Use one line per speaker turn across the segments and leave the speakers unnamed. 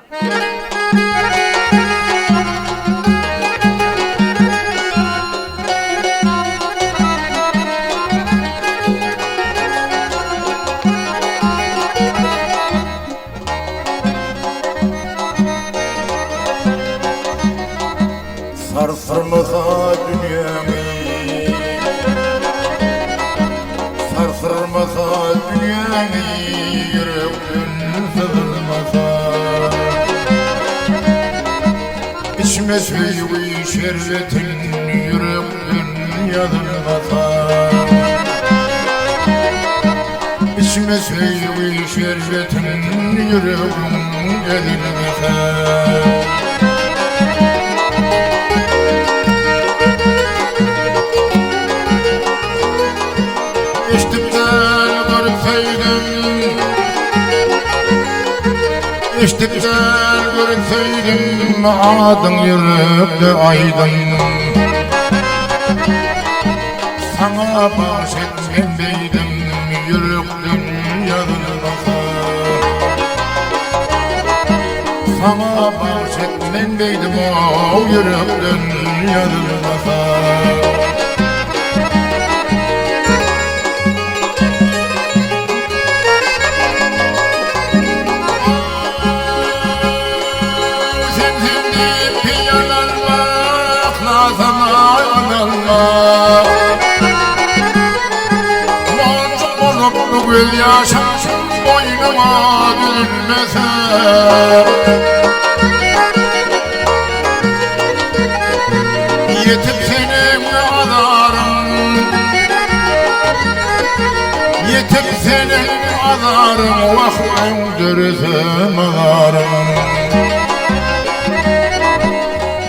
Sarsırmasa dünyamı, sarsırmasa dünyamı, yüreğim sızılmasa. İçime suyu şerbetin, yüreğim yazılmasa. İçime suyu şerbetin, yüreğim yazılmasa. İşte güzel görünseydim adın yürekte aydın. Sana bahşetmendeydim yürekten yazılmasa. Sana bahşetmendeydim o yürekten yazılmasa. Boncuk boncuk gül yaşam boynuma gülmese. Yetip senin adarım, yetip senin adarım, vaktim dürüsüm adarım.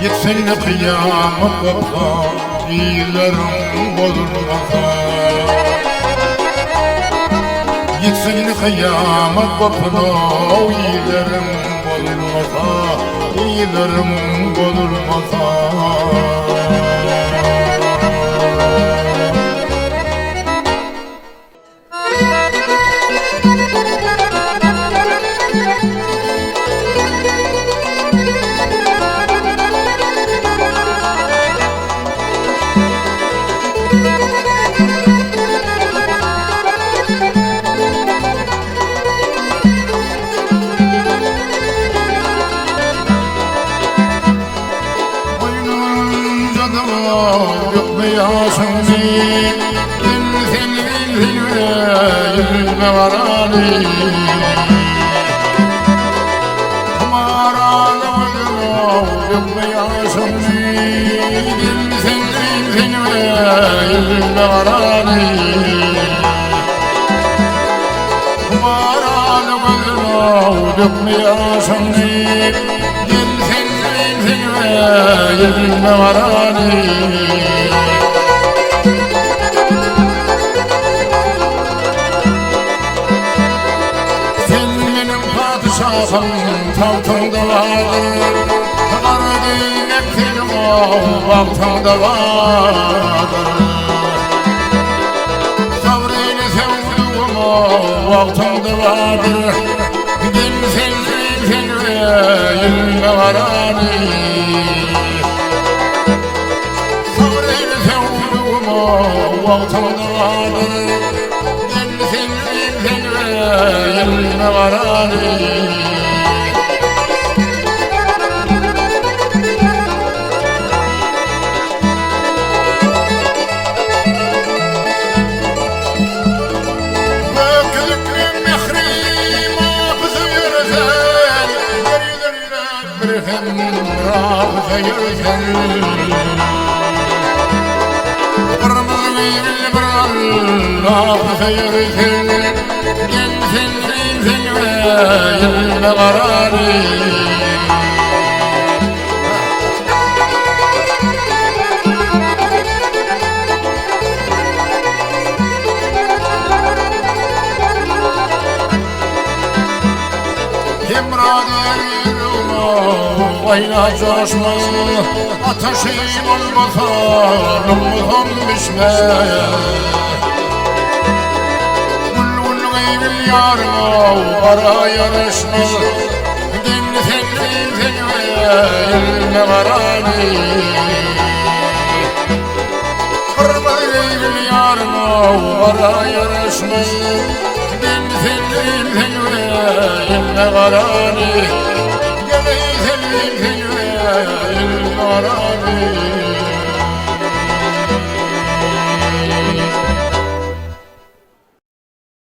Yetsenle kıyamet kopsa, iyilerim bozulmasa. Yetsenle kıyamet kopsa, iyilerim bozulmasa, iyilerim bozulmasa. Yok mu yaşamı senin yüreğime varani. Kumaralamadım yok mu yaşamı senin yüreğime varani. Kumaralamadım yok mu yaşamı yüreğime varani. Sen benim padişahım tahtımda vardır. Kara giymek senin o vaktinde vardır. Sabrıyla sevdiğim o vaktinde vardır. Sen yüreğime varani. Sabrıyla sevdiğim o vaktinde vardır. Sen yüreğime varani. Rafıza yürüsen Kırmızı bir rafıza yürüsen Gençsin sen ve yılda kararı. Ayna coşma, ateşim olmasa ruhum pişme. Gül gül gıybil yarım, ara yarışma. Dinle sen eline karani Kırmayın yarına kara yarışmış Dinsin eline karani Gelin eline karani